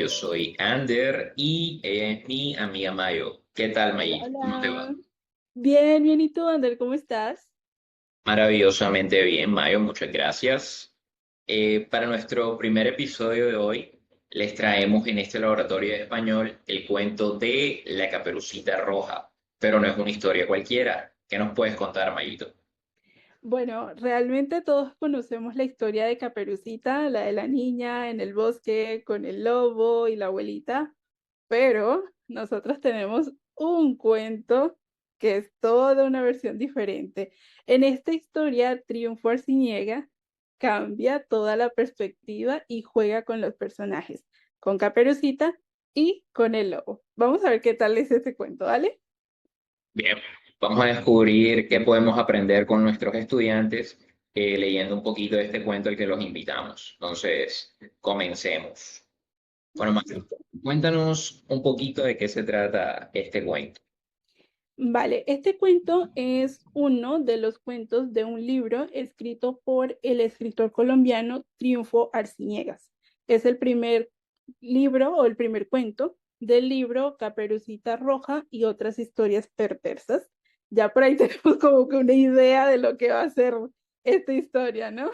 yo soy Ander y ella es mi amiga Mayo. ¿Qué tal, Hola, Mayito? ¿Cómo te va? hola. Bien, bien. ¿Y tú, Ander, cómo estás? Maravillosamente bien, Mayo, muchas gracias. Para nuestro primer episodio de hoy, les traemos en este laboratorio de español el cuento de La Caperucita Roja, pero no es una historia cualquiera. ¿Qué nos puedes contar, Mayito? Bueno, realmente todos conocemos la historia de Caperucita, la de la niña en el bosque con el lobo y la abuelita, pero nosotros tenemos un cuento que es toda una versión diferente. En esta historia, Triunfo Arciniega cambia toda la perspectiva y juega con los personajes, con Caperucita y con el lobo. Vamos a ver qué tal es este cuento, ¿vale? Bien, vamos a descubrir qué podemos aprender con nuestros estudiantes leyendo un poquito de este cuento al que los invitamos. Entonces, comencemos. Bueno, Mario, cuéntanos un poquito de qué se trata este cuento. Vale, este cuento es uno de los cuentos de un libro escrito por el escritor colombiano Triunfo Arciniegas. Es el primer libro o el primer cuento del libro Caperucita Roja y otras historias perversas. Ya por ahí tenemos como que una idea de lo que va a ser esta historia, ¿no?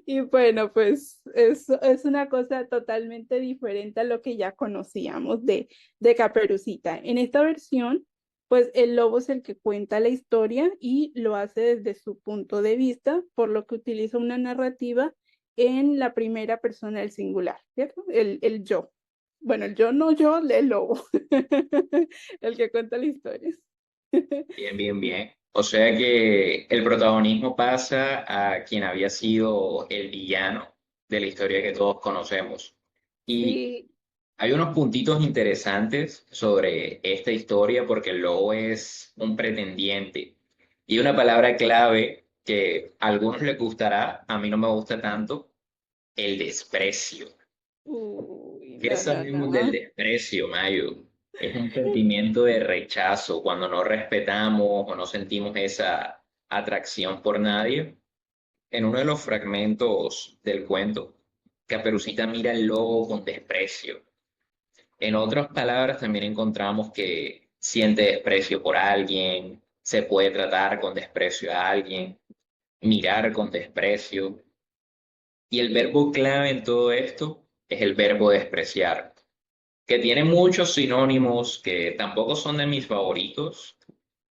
Y bueno, pues es una cosa totalmente diferente a lo que ya conocíamos de Caperucita. En esta versión pues el lobo es el que cuenta la historia y lo hace desde su punto de vista, por lo que utiliza una narrativa en la primera persona del singular, ¿cierto? El yo. Bueno, el yo no yo, el lobo, el que cuenta la historia. Bien, bien, bien. O sea que el protagonismo pasa a quien había sido el villano de la historia que todos conocemos. Y Sí, hay unos puntitos interesantes sobre esta historia porque el lobo es un pretendiente. Y una palabra clave que a algunos les gustará, a mí no me gusta tanto, el desprecio. uy, ¿Qué no, no, sabemos del no. desprecio, Mayo? Es un sentimiento de rechazo cuando no respetamos o no sentimos esa atracción por nadie. En uno de los fragmentos del cuento, Caperucita mira al lobo con desprecio. En otras palabras, también encontramos que siente desprecio por alguien, se puede tratar con desprecio a alguien, mirar con desprecio. Y el verbo clave en todo esto es el verbo despreciar, que tiene muchos sinónimos que tampoco son de mis favoritos: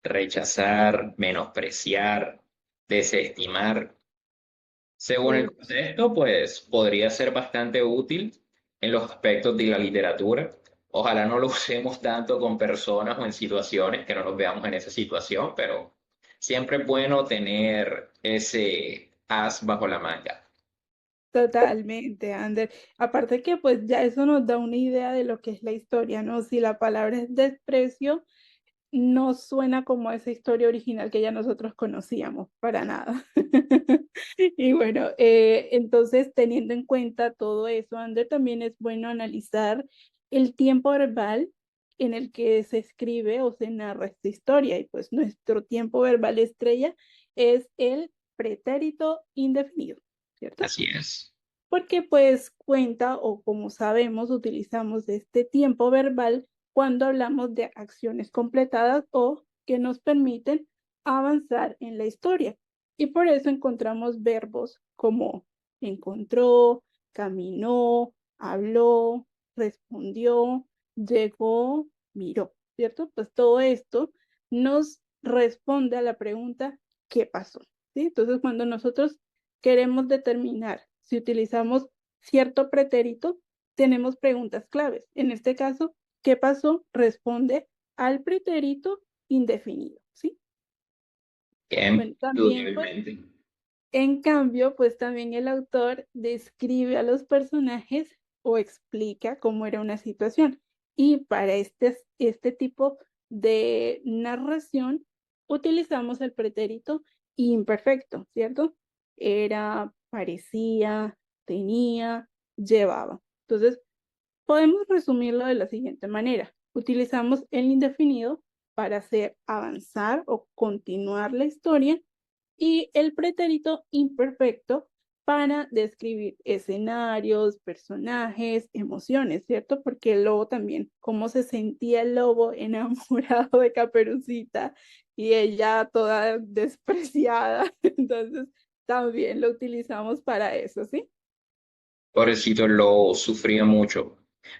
rechazar, menospreciar, desestimar. Según el Uh, contexto, pues podría ser bastante útil en los aspectos de la literatura. Ojalá no lo usemos tanto con personas o en situaciones que no nos veamos en esa situación, pero siempre es bueno tener ese as bajo la manga. Totalmente, Ander. Aparte que pues ya eso nos da una idea de lo que es la historia, ¿no? Si la palabra es desprecio, no suena como a esa historia original que ya nosotros conocíamos, para nada. Y bueno, entonces teniendo en cuenta todo eso, Ander, también es bueno analizar el tiempo verbal en el que se escribe o se narra esta historia. Y pues nuestro tiempo verbal estrella es el pretérito indefinido, ¿cierto? Así es. Porque pues cuenta o como sabemos utilizamos este tiempo verbal cuando hablamos de acciones completadas o que nos permiten avanzar en la historia. Y por eso encontramos verbos como encontró, caminó, habló, respondió, llegó, miró, ¿cierto? Pues todo esto nos responde a la pregunta ¿qué pasó? ¿Sí? Entonces, cuando nosotros queremos determinar si utilizamos cierto pretérito, tenemos preguntas claves. En este caso, ¿qué pasó? Responde al pretérito indefinido, ¿sí? Bien, Bueno, también, pues, indudablemente. en cambio, pues también el autor describe a los personajes o explica cómo era una situación. Y para este tipo de narración utilizamos el pretérito imperfecto, ¿cierto? Era, parecía, tenía, llevaba. Entonces, podemos resumirlo de la siguiente manera. Utilizamos el indefinido para hacer avanzar o continuar la historia y el pretérito imperfecto para describir escenarios, personajes, emociones, ¿cierto? Porque el lobo también, cómo se sentía el lobo enamorado de Caperucita y ella toda despreciada. Entonces, también lo utilizamos para eso, ¿sí? Pobrecito lo sufría mucho.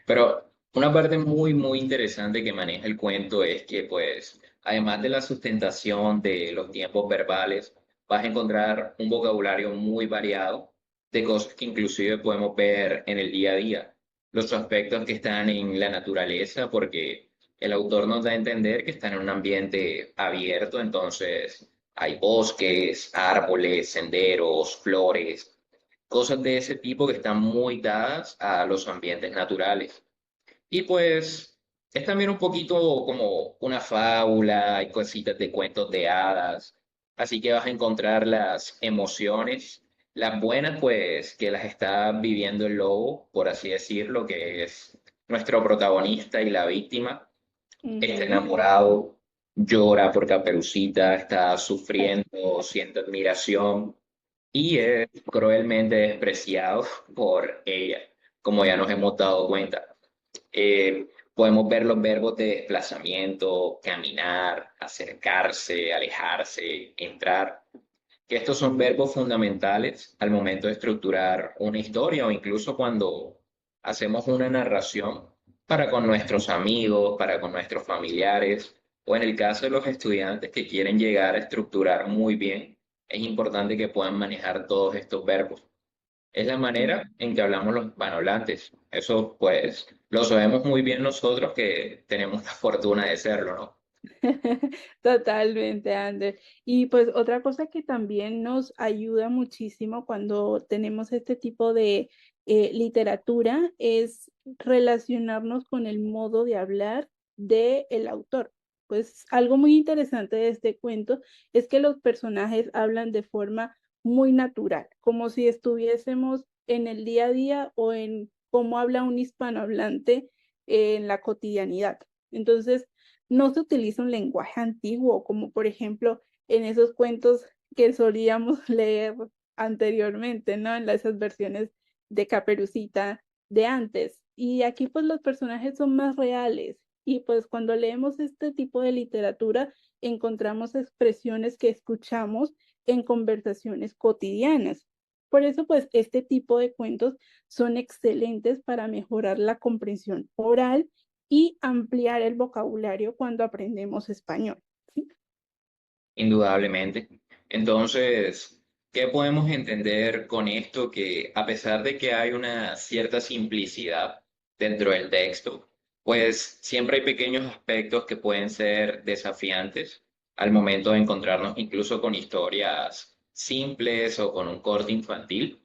Pero una parte muy, muy interesante que maneja el cuento es que, pues, además de la sustentación de los tiempos verbales, vas a encontrar un vocabulario muy variado de cosas que inclusive podemos ver en el día a día. Los aspectos que están en la naturaleza, porque el autor nos da a entender que están en un ambiente abierto, entonces hay bosques, árboles, senderos, flores, cosas de ese tipo que están muy dadas a los ambientes naturales. Y pues es también un poquito como una fábula y cositas de cuentos de hadas, así que vas a encontrar las emociones, las buenas pues que las está viviendo el lobo, por así decirlo, que es nuestro protagonista y la víctima, está Ujú. enamorado, llora por Caperucita, está sufriendo, siente admiración y es cruelmente despreciado por ella, como ya nos hemos dado cuenta. Podemos ver los verbos de desplazamiento, caminar, acercarse, alejarse, entrar, que estos son verbos fundamentales al momento de estructurar una historia o incluso cuando hacemos una narración para con nuestros amigos, para con nuestros familiares, o en el caso de los estudiantes que quieren llegar a estructurar muy bien, es importante que puedan manejar todos estos verbos. Es la manera en que hablamos los hispanohablantes. Eso, pues, lo sabemos muy bien nosotros que tenemos la fortuna de serlo, ¿no? Totalmente, Ander. Y pues otra cosa que también nos ayuda muchísimo cuando tenemos este tipo de literatura es relacionarnos con el modo de hablar del autor. Pues algo muy interesante de este cuento es que los personajes hablan de forma muy natural, como si estuviésemos en el día a día o en cómo habla un hispanohablante en la cotidianidad. Entonces, no se utiliza un lenguaje antiguo, como por ejemplo en esos cuentos que solíamos leer anteriormente, ¿no? En esas versiones de Caperucita de antes. Y aquí pues los personajes son más reales y pues cuando leemos este tipo de literatura encontramos expresiones que escuchamos en conversaciones cotidianas. Por eso pues este tipo de cuentos son excelentes para mejorar la comprensión oral y ampliar el vocabulario cuando aprendemos español, ¿sí? Indudablemente. Entonces, ¿qué podemos entender con esto? Que a pesar de que hay una cierta simplicidad dentro del texto, pues siempre hay pequeños aspectos que pueden ser desafiantes al momento de encontrarnos incluso con historias simples o con un corte infantil.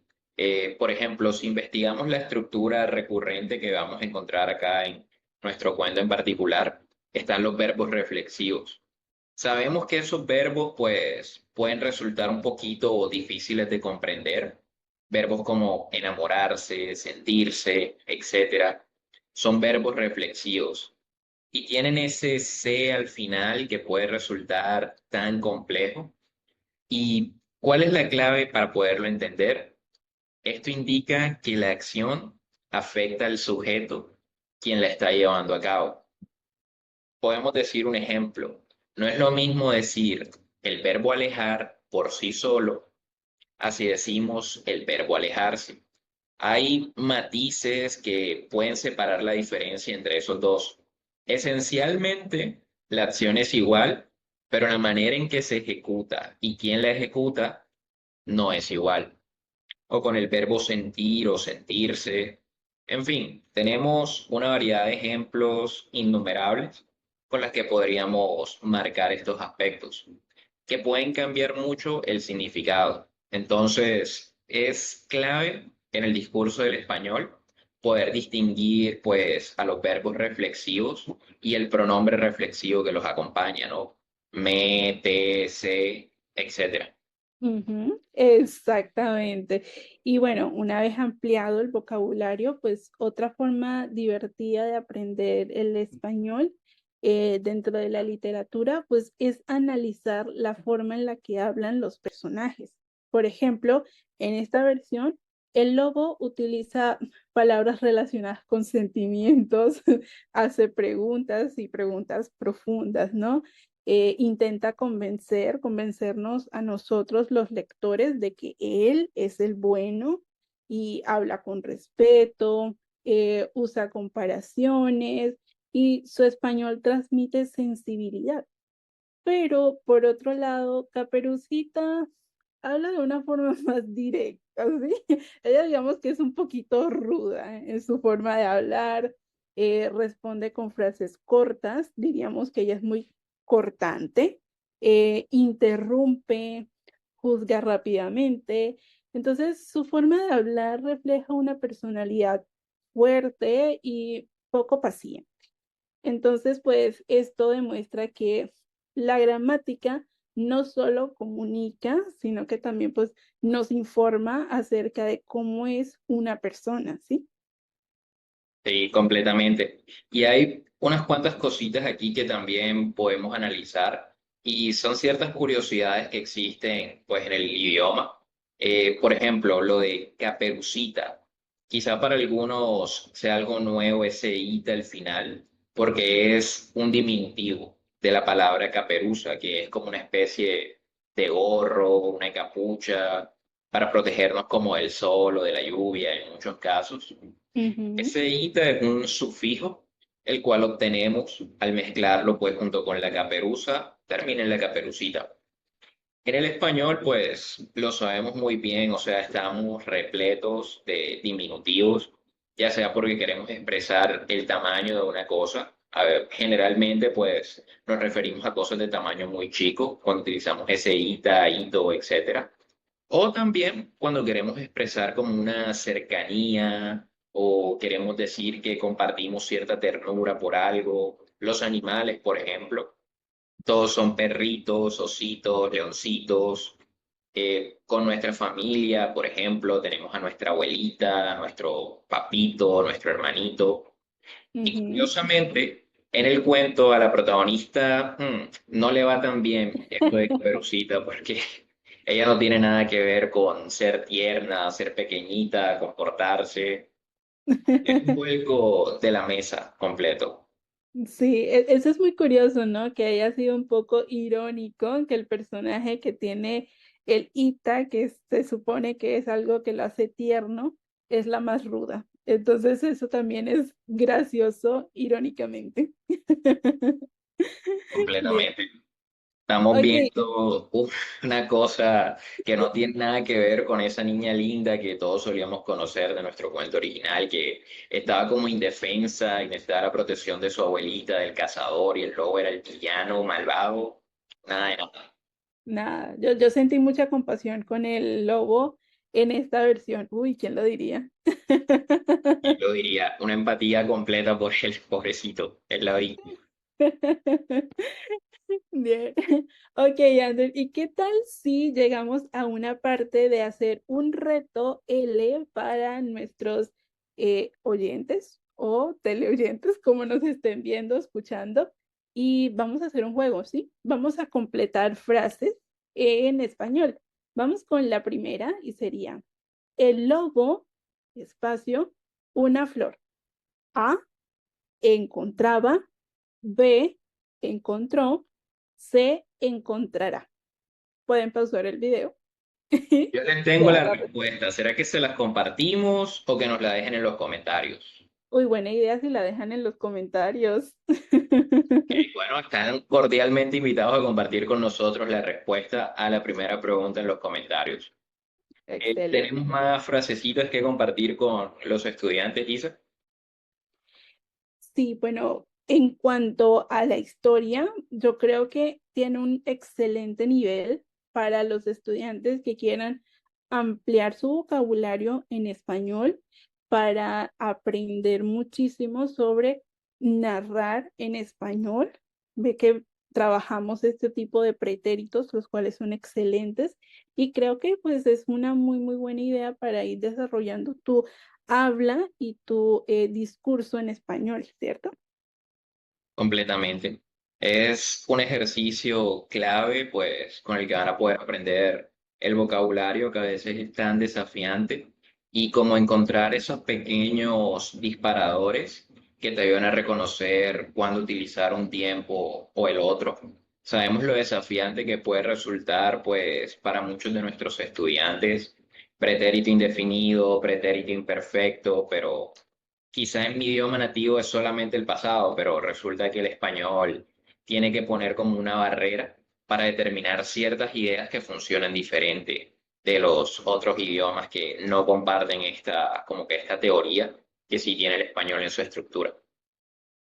Por ejemplo, si investigamos la estructura recurrente que vamos a encontrar acá en nuestro cuento en particular, están los verbos reflexivos. Sabemos que esos verbos pues pueden resultar un poquito difíciles de comprender. Verbos como enamorarse, sentirse, etcétera, son verbos reflexivos y tienen ese C al final que puede resultar tan complejo. ¿Y cuál es la clave para poderlo entender? Esto indica que la acción afecta al sujeto, quien la está llevando a cabo. Podemos decir un ejemplo. No es lo mismo decir el verbo alejar por sí solo, así decimos el verbo alejarse. Hay matices que pueden separar la diferencia entre esos dos. Esencialmente, la acción es igual, pero la manera en que se ejecuta y quién la ejecuta no es igual. O con el verbo sentir o sentirse. En fin, tenemos una variedad de ejemplos innumerables con las que podríamos marcar estos aspectos, que pueden cambiar mucho el significado. Entonces, es clave en el discurso del español poder distinguir pues a los verbos reflexivos y el pronombre reflexivo que los acompaña, ¿no? Me, te, se, etcétera. Ujú, exactamente. Y bueno, una vez ampliado el vocabulario, pues otra forma divertida de aprender el español dentro de la literatura, pues es analizar la forma en la que hablan los personajes. Por ejemplo, en esta versión, el lobo utiliza palabras relacionadas con sentimientos, hace preguntas y preguntas profundas, ¿no? Intenta convencernos a nosotros los lectores de que él es el bueno y habla con respeto, usa comparaciones y su español transmite sensibilidad. Pero por otro lado, Caperucita habla de una forma más directa, ¿sí? Ella digamos que es un poquito ruda en su forma de hablar, responde con frases cortas, diríamos que ella es muy cortante, interrumpe, juzga rápidamente. Entonces, su forma de hablar refleja una personalidad fuerte y poco paciente. Entonces, pues esto demuestra que la gramática no solo comunica, sino que también pues nos informa acerca de cómo es una persona, ¿sí? Sí, completamente. Y hay unas cuantas cositas aquí que también podemos analizar y son ciertas curiosidades que existen pues en el idioma. Por ejemplo, lo de caperucita. Quizá para algunos sea algo nuevo ese ita al final, porque es un diminutivo de la palabra caperuza, que es como una especie de gorro, una capucha, para protegernos como del sol o de la lluvia en muchos casos. Ujú. Ese ita es un sufijo, el cual obtenemos al mezclarlo pues junto con la caperuza, termina en la caperucita. En el español pues lo sabemos muy bien, o sea, estamos repletos de diminutivos, ya sea porque queremos expresar el tamaño de una cosa. A ver, generalmente pues nos referimos a cosas de tamaño muy chico cuando utilizamos ese ita, ito, etcétera. O también cuando queremos expresar como una cercanía o queremos decir que compartimos cierta ternura por algo. Los animales, por ejemplo, todos son perritos, ositos, leoncitos. Con nuestra familia, por ejemplo, tenemos a nuestra abuelita, a nuestro papito, nuestro hermanito. Y Ujú. curiosamente, en el cuento a la protagonista no le va tan bien esto de Caperucita porque ella no tiene nada que ver con ser tierna, ser pequeñita, comportarse. Es un vuelco de la mesa completo. Sí, eso es muy curioso, ¿no? Que haya sido un poco irónico que el personaje que tiene el Ita, que se supone que es algo que lo hace tierno, es la más ruda. Entonces eso también es gracioso, irónicamente. Bien. Completamente. Estamos Ok, viendo una cosa que no tiene nada que ver con esa niña linda que todos solíamos conocer de nuestro cuento original, que estaba como indefensa y necesitaba la protección de su abuelita, del cazador, y el lobo era el villano malvado. Nada de nada. nada, yo sentí mucha compasión con el lobo en esta versión. Uy, ¿quién lo diría? Yo diría, una empatía completa por el pobrecito, es la víctima. Bien. Ok, Ander, ¿y qué tal si llegamos a una parte de hacer un reto L para nuestros oyentes o teleoyentes, como nos estén viendo, escuchando? Y vamos a hacer un juego, ¿sí? Vamos a completar frases en español. Vamos con la primera y sería, el lobo, espacio, una flor. A, encontraba. B, encontró. C, encontrará. Pueden pausar el video. Yo les tengo Queda la la respuesta. ¿Será que se las compartimos o que nos la dejen en los comentarios? Uy, buena idea si la dejan en los comentarios. Bueno, están cordialmente invitados a compartir con nosotros la respuesta a la primera pregunta en los comentarios. ¿Tenemos Excelente. más frasecitas que compartir con los estudiantes, Isa? Sí, bueno, en cuanto a la historia, yo creo que tiene un excelente nivel para los estudiantes que quieran ampliar su vocabulario en español para aprender muchísimo sobre narrar en español. Ve que trabajamos este tipo de pretéritos, los cuales son excelentes, y creo que pues es una muy buena idea para ir desarrollando tu habla y tu discurso en español, ¿cierto? Completamente. Es un ejercicio clave, pues, con el que van a poder aprender el vocabulario que a veces es tan desafiante y como encontrar esos pequeños disparadores que te ayudan a reconocer cuándo utilizar un tiempo o el otro. Sabemos lo desafiante que puede resultar, pues, para muchos de nuestros estudiantes, pretérito indefinido, pretérito imperfecto, pero quizá en mi idioma nativo es solamente el pasado, pero resulta que el español tiene que poner como una barrera para determinar ciertas ideas que funcionan diferente de los otros idiomas que no comparten esta, como que esta teoría que sí tiene el español en su estructura.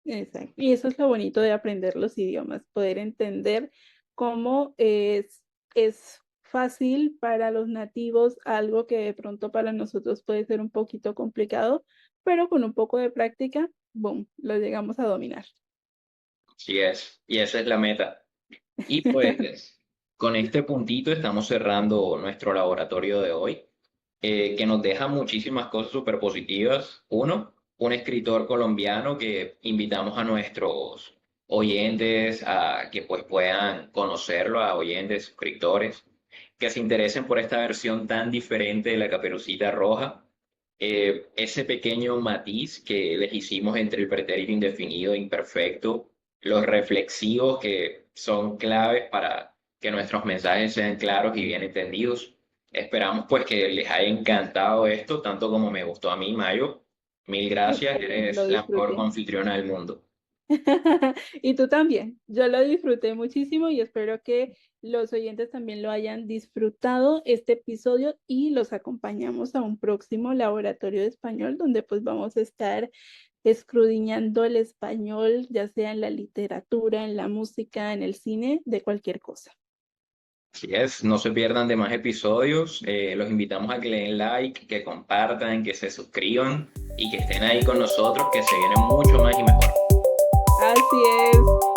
Exacto. Y eso es lo bonito de aprender los idiomas, poder entender cómo es fácil para los nativos algo que de pronto para nosotros puede ser un poquito complicado, pero con un poco de práctica, boom, lo llegamos a dominar. Sí es, y esa es la meta. Y pues con este puntito estamos cerrando nuestro laboratorio de hoy, que nos deja muchísimas cosas súper positivas. Uno, un escritor colombiano que invitamos a nuestros oyentes a que pues puedan conocerlo, a oyentes, suscriptores, que se interesen por esta versión tan diferente de la Caperucita Roja. Ese pequeño matiz que les hicimos entre el pretérito indefinido e imperfecto, los reflexivos que son claves para que nuestros mensajes sean claros y bien entendidos. Esperamos pues que les haya encantado esto, tanto como me gustó a mí, Mayo. Mil gracias, Lo eres la mejor disfruté. anfitriona del mundo. Y tú también. Yo lo disfruté muchísimo y espero que los oyentes también lo hayan disfrutado este episodio y los acompañamos a un próximo laboratorio de español donde pues vamos a estar escudriñando el español, ya sea en la literatura, en la música, en el cine, de cualquier cosa. Así es, no se pierdan de más episodios. Los invitamos a que le den like, que compartan, que se suscriban y que estén ahí con nosotros, que se viene mucho más y mejor. Así es.